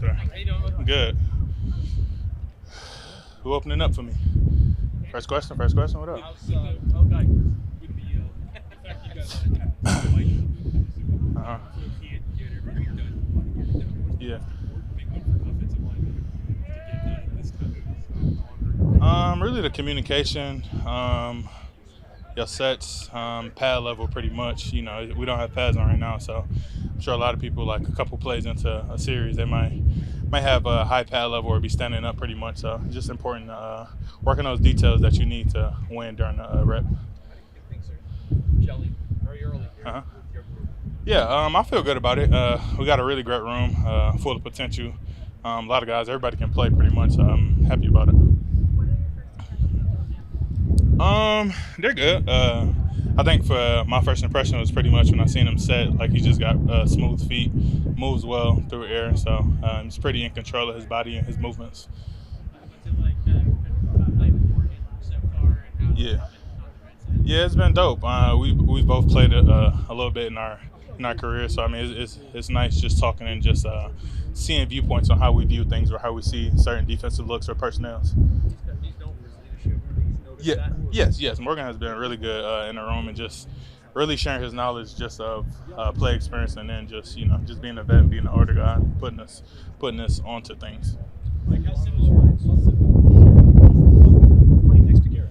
today? How you doing? Good. Who opening up for me? First question. What up? How's okay. With the fact you guys Mike Uh-huh. can't get everything done. Yeah. Big one for offensive line to get done this time. Really the communication, your sets, pad level pretty much. You know, we don't have pads on right now, so I'm sure a lot of people, like a couple plays into a series, they might have a high pad level or be standing up pretty much. So it's just important to work on those details that you need to win during the rep. Jelly, very early here Uh-huh. with your group. Yeah, I feel good about it. We got a really great room, full of potential. A lot of guys, everybody can play pretty much. So I'm happy about it. They're good. I think for my first impression was pretty much when I seen him set, like he just got smooth feet, moves well through air, so he's pretty in control of his body and his movements. What's it like playing with Morgan so far? And Yeah. Yeah, it's been dope. We've both played it a little bit in our career, so I mean it's nice just talking and just seeing viewpoints on how we view things or how we see certain defensive looks or personnels. He's known for his leadership. He's noticed Yeah, that. yes. Morgan has been really good in the room and just really sharing his knowledge just of play experience and then just just being a vet and being an older guy, putting us onto things. Like how similar playing next to Garrett?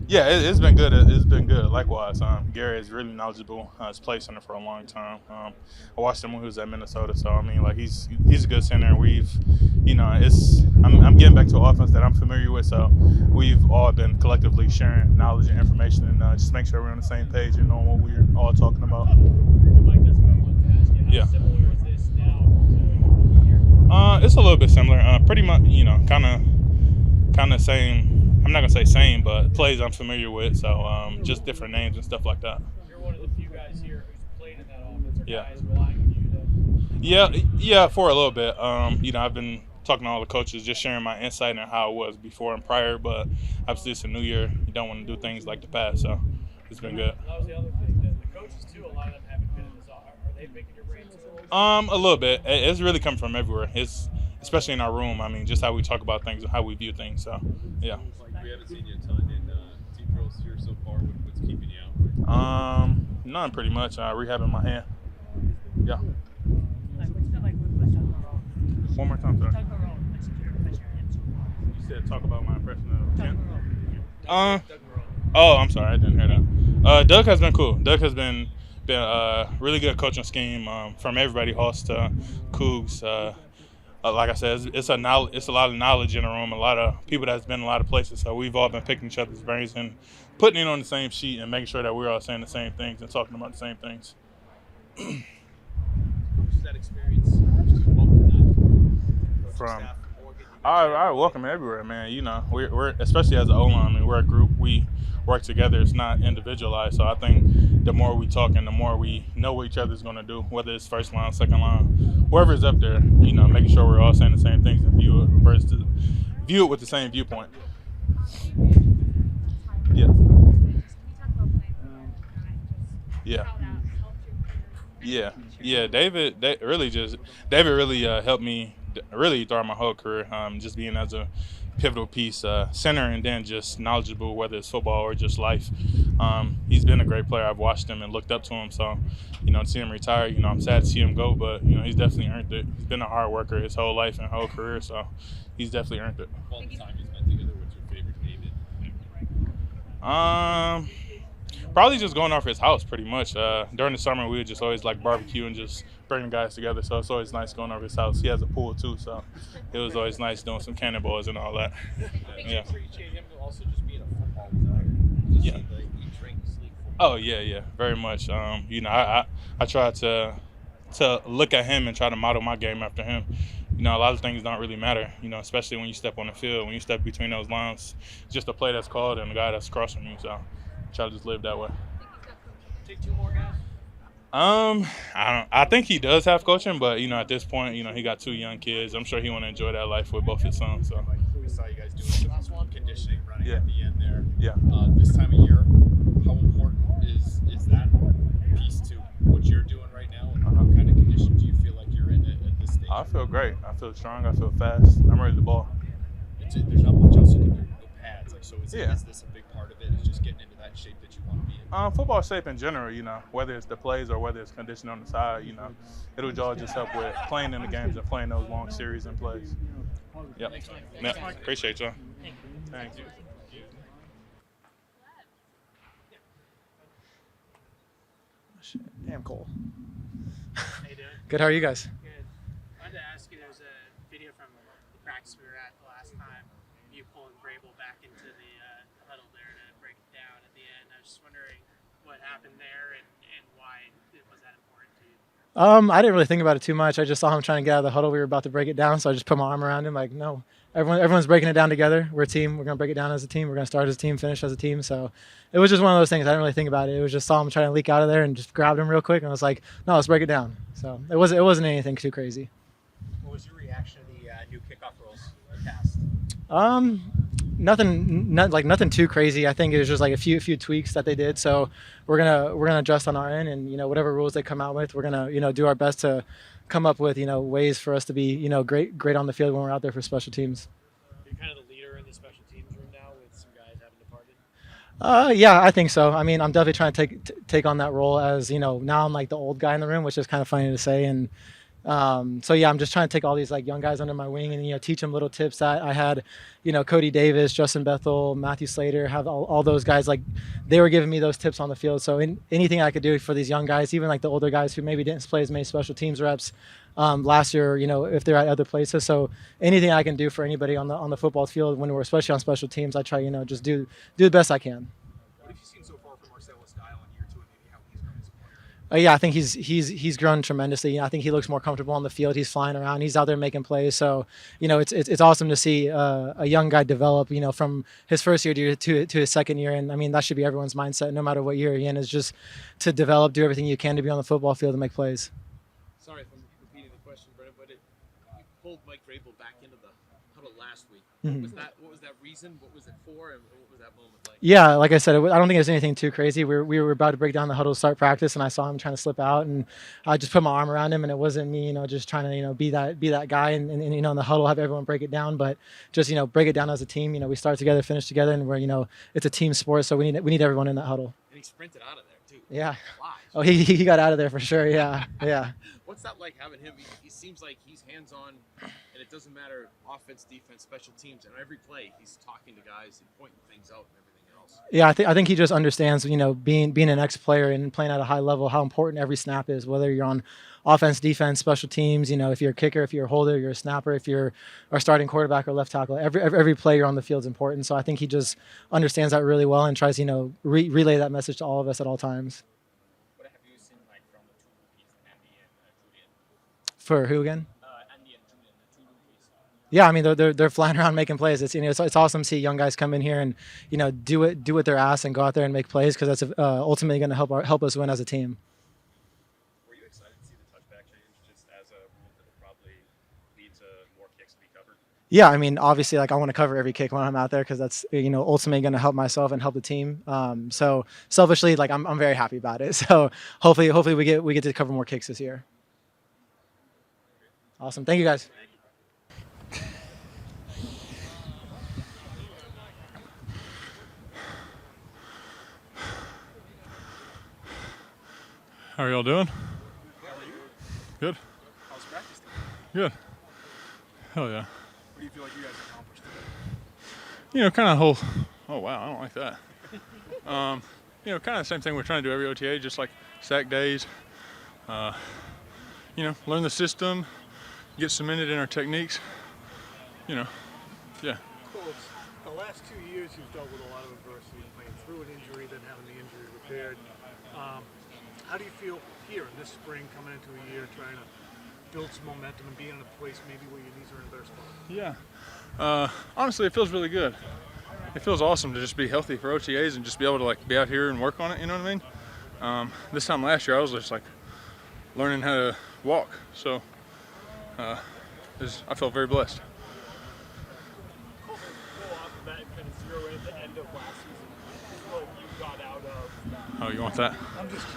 Yeah, it's been good. It's been good. Likewise, Gary is really knowledgeable. He's played center for a long time. I watched him when he was at Minnesota, so I mean, like he's a good center. And we've, I'm getting back to an offense that I'm familiar with, so we've all been collectively sharing knowledge and information and just make sure we're on the same page and knowing what we're all talking about. And Mike, that's what I wanted to ask you. How Yeah. similar is this now to here? It's a little bit similar. Pretty much, kind of same. I'm not gonna say same, but plays I'm familiar with. So just different names and stuff like that. You're one of the few guys here who's played in that offense. Are Yeah. guys relying on you to? Yeah, for a little bit. I've been talking to all the coaches, just sharing my insight on how it was before and prior. But obviously, it's a new year. You don't want to do things like the past, so it's been good. That was the other thing. The coaches too. A lot of them haven't been in this. Are they making your brains? A little bit. It's really come from everywhere. It's especially in our room. I mean, just how we talk about things and how we view things. So, yeah. We haven't seen you a ton in team drills here so far. What's keeping you out? None pretty much. Rehabbing my hand. Yeah. One more time, sir. You said talk about my impression of Kent. Oh, I'm sorry, I didn't hear that. Doug has been cool. Doug has been really good coaching scheme from everybody, Hoss to Cougs. Like I said, it's a lot of knowledge in the room, a lot of people that's been in a lot of places. So we've all been picking each other's brains and putting it on the same sheet and making sure that we're all saying the same things and talking about the same things. Who's that experience? Just welcome that. From Staff, Morgan, I welcome everywhere, man. We're especially as an O-line. I mean, we're a group. We work together. It's not individualized. So I think the more we talk and the more we know what each other's going to do, whether it's first line, second line, whoever's up there, making sure we're all saying the same things and view it with the same viewpoint. Yeah. Yeah. David really helped me really throughout my whole career. Just being as a pivotal piece, center, and then just knowledgeable, whether it's football or just life. He's been a great player. I've watched him and looked up to him. So, to see him retire, I'm sad to see him go, but he's definitely earned it. He's been a hard worker his whole life and whole career, so he's definitely earned it. all the time you spent together, what's your favorite David? Probably just going off his house pretty much. During the summer, we would just always like barbecue and just bring the guys together. So it's always nice going over his house. He has a pool too, so it was always nice doing some cannonballs and all that. Yeah. Appreciate him also just being a football player. Just Yeah. like you drink, sleep football. Oh yeah, very much. I try to look at him and try to model my game after him. A lot of things don't really matter. Especially when you step on the field, when you step between those lines, just the play that's called and the guy that's crossing you. So try to just live that way. Take two more guys. I think he does have coaching, but at this point, he got 2 young kids. I'm sure he want to enjoy that life with both his sons. So We saw you guys doing some conditioning running Yeah. at the end there. yeah. This time of year, how important is that piece to what you're doing right now? And what kind of condition do you feel like you're in at this stage? I feel great. I feel strong. I feel fast. I'm ready to ball. There's not much else you can do. No pads. Like, so is this a big part of it? Is just getting into that shape that you want to be in? Football shape in general, whether it's the plays or whether it's conditioning on the side, it'll all just help with playing in the games and playing those long series and plays. Yep. Yeah, appreciate y'all. Thank you. Damn, Cole. How you doing? Good. How are you guys? Good. I wanted to ask you, there was a video from the practice we were at the last time, you pulling Vrabel back into the huddle there to break it down at the end. I was just wondering what happened there and why it was that important to you. I didn't really think about it too much. I just saw him trying to get out of the huddle. We were about to break it down, so I just put my arm around him like, no, everyone's breaking it down together. We're a team. We're going to break it down as a team. We're going to start as a team, finish as a team. So it was just one of those things. I didn't really think about it. It was just saw him trying to leak out of there and just grabbed him real quick, and I was like, no, let's break it down. So it wasn't anything too crazy. What was your reaction to the new kickoff rules passed? Nothing too crazy. I think it was just like a few tweaks that they did. So we're gonna adjust on our end, and whatever rules they come out with, we're gonna do our best to come up with ways for us to be great on the field when we're out there for special teams. You're kind of the leader in the special teams room now with some guys having departed. Yeah, I think so. I mean, I'm definitely trying to take on that role as now I'm like the old guy in the room, which is kind of funny to say. And so yeah, I'm just trying to take all these like young guys under my wing and teach them little tips that I had. Cody Davis, Justin Bethel, Matthew Slater, have all those guys, like they were giving me those tips on the field. So anything I could do for these young guys, even like the older guys who maybe didn't play as many special teams reps last year, if they're at other places. So anything I can do for anybody on the football field when we're especially on special teams, I try just do the best I can. What have you seen so far from Marcelo's style in year 2 and maybe how he's grown as a player? Yeah, I think he's grown tremendously. I think he looks more comfortable on the field. He's flying around. He's out there making plays. So, it's awesome to see a young guy develop. From his first year to his second year, and I mean that should be everyone's mindset, no matter what year you're in, is just to develop, do everything you can to be on the football field and make plays. Sorry if I'm repeating the question, Brenden, but you pulled Mike Vrabel back into the huddle last week. Mm-hmm. What was that reason? What was it for? And what was that moment like? Yeah, like I said, I don't think it was anything too crazy. We were about to break down the huddle to start practice, and I saw him trying to slip out, and I just put my arm around him, and it wasn't me, just trying to, be that guy, and in the huddle have everyone break it down, but just break it down as a team. We start together, finish together, and we're it's a team sport, so we need everyone in that huddle. And he sprinted out of there too. Yeah. Flies. Oh, he got out of there for sure. Yeah, yeah. What's that like having him? He seems like he's hands-on, and it doesn't matter offense, defense, special teams. And every play, he's talking to guys and pointing things out and everything else. Yeah, I think he just understands, being an ex-player and playing at a high level, how important every snap is, whether you're on offense, defense, special teams. If you're a kicker, if you're a holder, you're a snapper, if you're our starting quarterback or left tackle, every play you're on the field is important. So I think he just understands that really well and tries, relay that message to all of us at all times. What have you seen like from the two rookies, Andy and Julian? For who again? Andy and Julian, the two rookies. Yeah, I mean they're flying around making plays. It's awesome to see young guys come in here and do what they're asked and go out there and make plays, because that's ultimately going to help us win as a team. Were you excited to see the touchback change just as a rule that will probably lead to more kicks to be covered? Yeah, I mean obviously I want to cover every kick when I'm out there, because that's ultimately going to help myself and help the team. So selfishly, I'm very happy about it. So hopefully we get to cover more kicks this year. Awesome, thank you guys. How are y'all doing? Good. How's practice today? Good. Hell yeah. What do you feel like you guys accomplished today? Kind of whole. Oh wow, I don't like that. Kind of the same thing we're trying to do every OTA, just like sack days. Learn the system, get cemented in our techniques. Yeah. Coach, the last 2 years you've dealt with a lot of adversity, playing through an injury, then having the injury repaired. How do you feel here in this spring, coming into a year, trying to build some momentum and being in a place maybe where your knees are in a better spot? Yeah. Honestly, it feels really good. It feels awesome to just be healthy for OTAs and just be able to be out here and work on it. You know what I mean? This time last year, I was just learning how to walk. So I felt very blessed. Go off of that and kind of zero in at the end of last season. What you got out of. Oh, you want that? I'm just.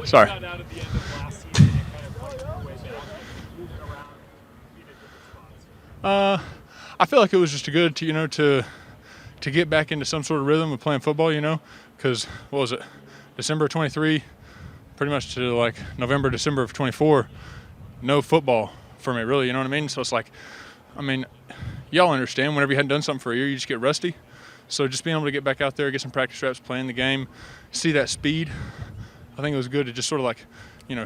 Sorry. What you got out of the end of last season and kind of working your way back. I feel like it was just good to get back into some sort of rhythm of playing football, because what was it, December of 23, pretty much to like November, December of 24, no football for me, really, you know what I mean? So it's like, y'all understand whenever you hadn't done something for a year, you just get rusty. So just being able to get back out there, get some practice reps, playing the game, see that speed, I think it was good to just sort of like,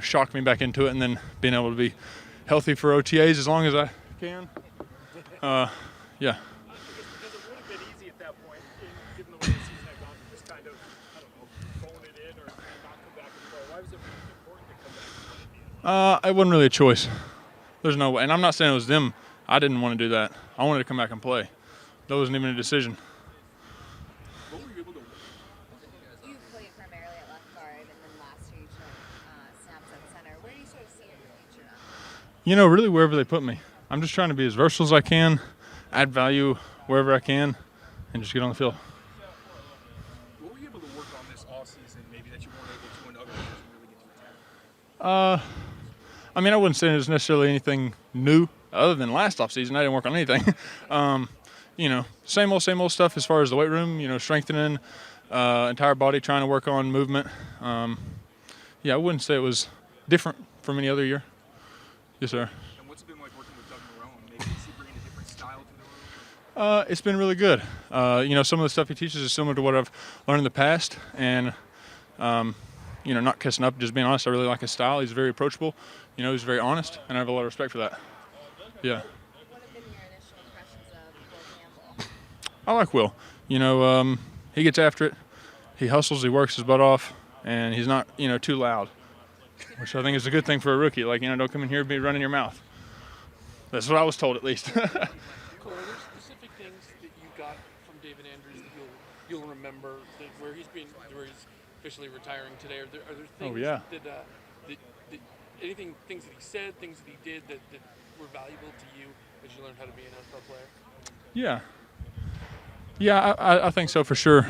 shock me back into it, and then being able to be healthy for OTAs as long as I can. Yeah. Because it would have been easy at that point, given the way the season had gone, to just kind of, I don't know, phone it in or not come back and play. Why was it important to come back and play? It wasn't really a choice. There's no way. And I'm not saying it was them. I didn't want to do that. I wanted to come back and play. That wasn't even a decision. What were you able to You played primarily at left guard, and then last year you took snaps at center. Where do you sort of see your future now? Really wherever they put me. I'm just trying to be as versatile as I can, add value wherever I can, and just get on the field. What were you able to work on this offseason, maybe that you weren't able to in other years and really get to attack? I wouldn't say there's necessarily anything new other than last offseason. I didn't work on anything. Same old stuff as far as the weight room, strengthening entire body, trying to work on movement. I wouldn't say it was different from any other year. Yes, sir. And what's it been like working with Doug Marrone? Maybe is he bringing a different style to the room? It's been really good. Some of the stuff he teaches is similar to what I've learned in the past, and not kissing up, just being honest. I really like his style. He's very approachable. He's very honest, and I have a lot of respect for that. Yeah. What have been your initial impressions of Will Campbell? I like Will. He gets after it. He hustles. He works his butt off, and he's not, too loud, which I think is a good thing for a rookie. Like, don't come in here and be running your mouth. That's what I was told, at least. Cole, are there specific things that you got from David Andrews that you'll remember where he's officially retiring today? Are there things that things that he said, things that he did that were valuable to you as you learned how to be an NFL player? Yeah, I think so for sure.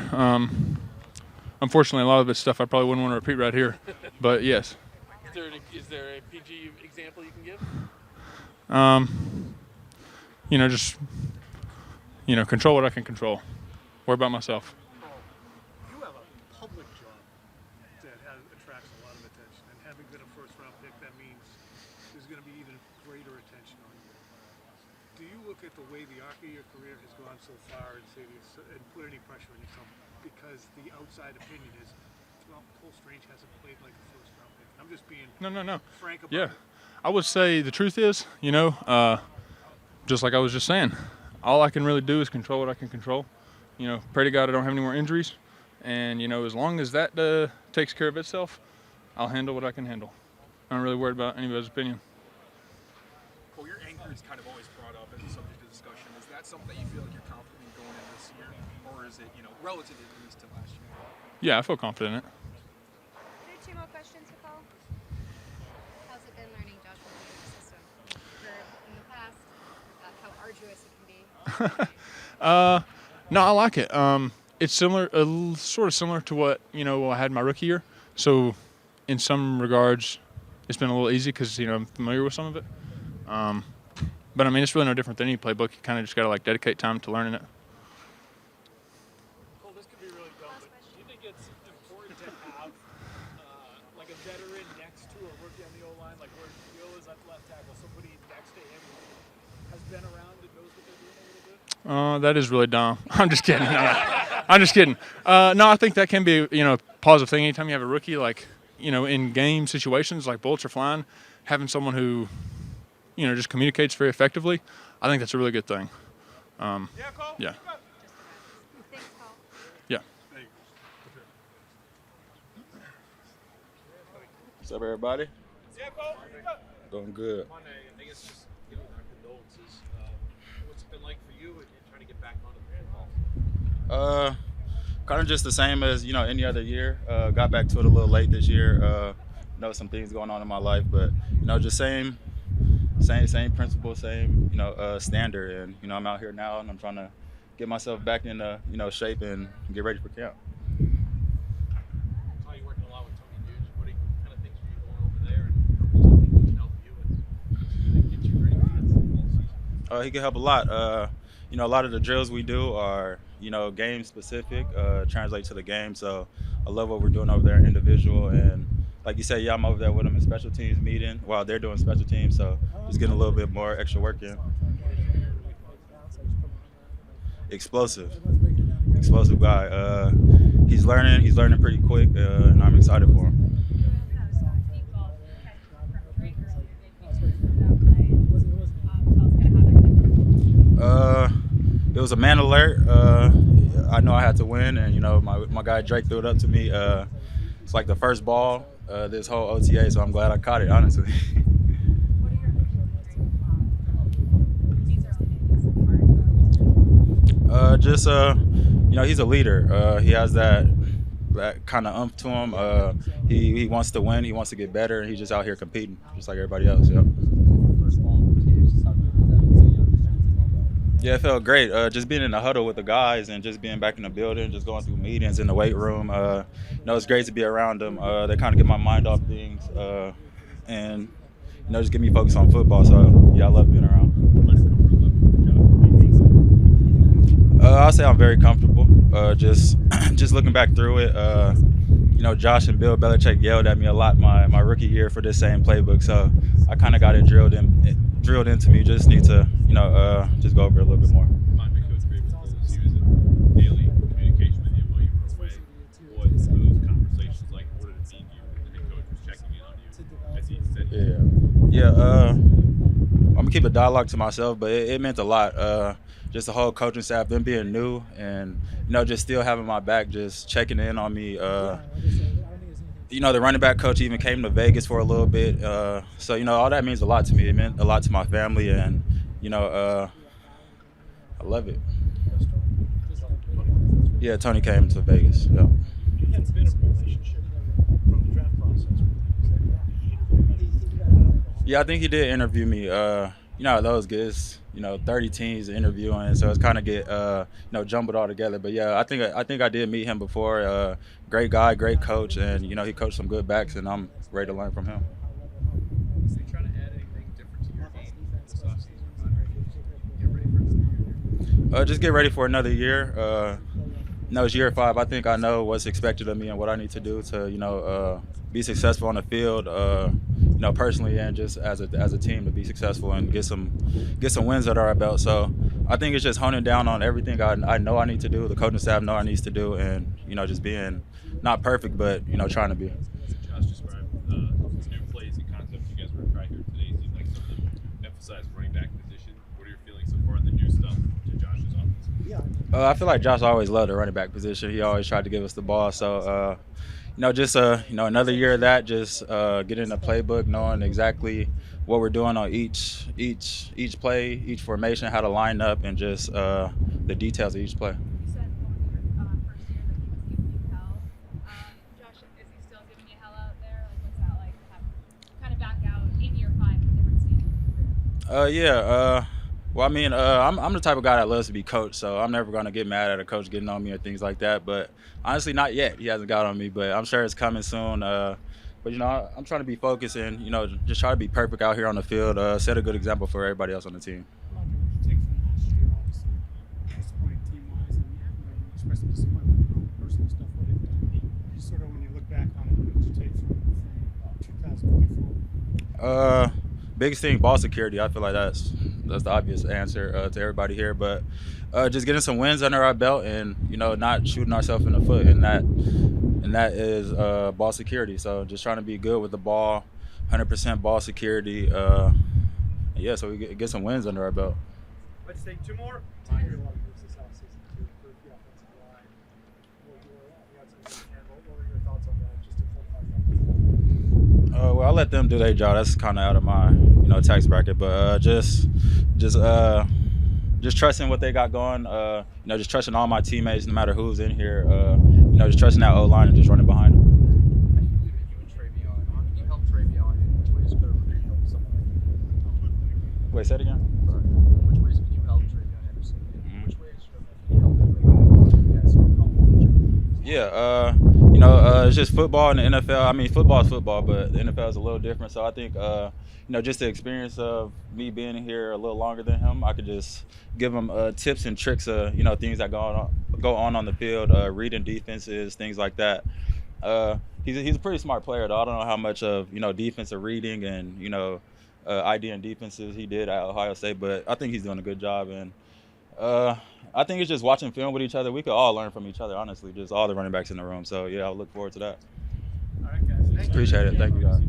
Unfortunately, a lot of this stuff I probably wouldn't want to repeat right here, but yes. Is there a PG example you can give? Control what I can control. Worry about myself. You have a public job that attracts a lot of attention, and having been a first-round pick, that means there's going to be even greater attention on you. Do you look at the way the arc of your career has gone so far and say this, and put any pressure on yourself? Because the outside opinion is, well, Cole Strange hasn't played like a first-round pick. I'm just being No. frank about Yeah. it. I would say the truth is, just like I was just saying, all I can really do is control what I can control. Pray to God I don't have any more injuries. And, as long as that takes care of itself, I'll handle what I can handle. I'm not really worried about anybody's opinion. Well, your anchor is kind of always brought up as a subject of discussion. Is that something that you feel like you're confident in going into this year? Or is it, relative at least to last year? Yeah, I feel confident in it. There are two more questions for Cole. How's it been learning Josh McDaniels' system? You've heard in the past how arduous it can be. No, I like it. It's similar, sort of similar to what I had my rookie year. So, in some regards, it's been a little easy because I'm familiar with some of it. But it's really no different than any playbook. You kind of just got to dedicate time to learning it. Cole, this could be really dumb, but do you think it's important to have a veteran next to a rookie on the O-line, like where Will is at left tackle, somebody next to him who has been around and knows what they're doing a little bit? That is really dumb. I'm just kidding. No, I'm just kidding. No, I think that can be a positive thing. Anytime you have a rookie, in game situations, like bullets are flying, having someone who, just communicates very effectively, I think that's a really good thing. Yeah. Thanks, Cole. Yeah. What's up, everybody? Doing good. Monday, I guess just our condolences. What's it been like for you and trying to get back onto the football? Kind of just the same as any other year. Got back to it a little late this year. Some things going on in my life, but just same principle, same standard. And I'm out here now, and I'm trying to get myself back in shape and get ready for camp. How you working a lot with Tony Dudes? What kind of things are you going over there, and what do you think can help you and get you ready for that football He can help a lot. You know, a lot of the drills we do are, you know, game specific, translate to the game. So I love what we're doing over there individual. And like you said, yeah, I'm over there with them in special teams meeting while they're doing special teams. So just getting a little bit more extra work in. Explosive guy. He's learning pretty quick, and I'm excited for him. It was a man alert. I know I had to win, and you know my guy Drake threw it up to me. It's like the first ball this whole OTA, so I'm glad I caught it, honestly. You know, he's a leader. He has that kind of umph to him. He wants to win. He wants to get better. He's just out here competing, just like everybody else. Yep. Yeah, it felt great. Just being in the huddle with the guys and just being back in the building, just going through meetings in the weight room. You know, it's great to be around them. They kind of get my mind off things, and you know, just get me focused on football. So yeah, I love being around. I'll say I'm very comfortable. Just looking back through it, you know, Josh and Bill Belichick yelled at me a lot my rookie year for this same playbook. So I kind of got it drilled into me. Just need to, you know, just go over it a little bit more. He was in daily communication with you while you were away. What those conversations like? What did it mean to you? The head coach was checking in on you as he said. Yeah. I'm gonna keep a dialogue to myself, but it meant a lot. Just the whole coaching staff, them being new, and you know, just still having my back, just checking in on me. You know, the running back coach even came to Vegas for a little bit, so you know, all that means a lot to me. It meant a lot to my family, and you know, I love it. Yeah, Tony came to Vegas. Yeah. Yeah, I think he did interview me. You know how those get, you know, 30 teams interviewing, so it's kind of get you know, jumbled all together. But yeah, I think I did meet him before. Great guy, great coach, and you know, he coached some good backs, and I'm ready to learn from him. Is he trying to add anything different to your game this offseason? Get ready for another year? Just get ready for another year. You know, it's year 5. I think I know what's expected of me and what I need to do to, you know, be successful on the field. You know, personally and just as a team to be successful and get some wins under our belt. So I think it's just honing down on everything I know I need to do, the coaching staff know I need to do, and you know, just being not perfect, but you know, trying to be. Josh described the new plays and concepts you guys were trying here today. Seems like some of them emphasize running back position. What are your feelings so far on the new stuff to Josh's offense? I feel like Josh always loved the running back position. He always tried to give us the ball. So you know, just you know, another year of that, just getting the playbook, knowing exactly what we're doing on each play, each formation, how to line up, and just the details of each play. You said on your first year that he was giving you hell. Josh, is he still giving you hell out there? Like, what's that like to have kind of back out in year 5 with different teams? Yeah. Well, I mean, I'm the type of guy that loves to be coached, so I'm never going to get mad at a coach getting on me or things like that. But honestly, not yet. He hasn't got on me, but I'm sure it's coming soon. But, you know, I'm trying to be focused and, you know, just try to be perfect out here on the field, set a good example for everybody else on the team. What did you take from last year, obviously, disappointing team-wise, and you know, you expressed some disappointment with your own personal stuff. What did you sort of, when you look back on it, what did you take from 2024? Biggest thing, ball security. I feel like that's the obvious answer to everybody here. But just getting some wins under our belt and, you know, not shooting ourselves in the foot, and that is ball security. So just trying to be good with the ball, 100% ball security. Yeah, so we get some wins under our belt. Let's take 2 more. Well, I'll let them do their job. That's kind of out of my, you know, tax bracket. But just trusting what they got going. You know, just trusting all my teammates, no matter who's in here. You know, just trusting that O-line and just running behind them. You help Travion in which ways could you help someone like Wait, say it again. Sorry. Which ways can you help Travion Henderson? In which ways can you help him? Yeah, you It's just football and the NFL. I mean, football is football, but the NFL is a little different. So I think, just the experience of me being here a little longer than him, I could just give him tips and tricks of, things that go on the field, reading defenses, things like that. He's a pretty smart player, though. I don't know how much of, defensive reading and, IDing defenses he did at Ohio State, but I think he's doing a good job. And I think it's just watching film with each other. We could all learn from each other, honestly, just all the running backs in the room. So, yeah, I'll look forward to that. All right, guys. Thank you. Appreciate it. Thank you, guys.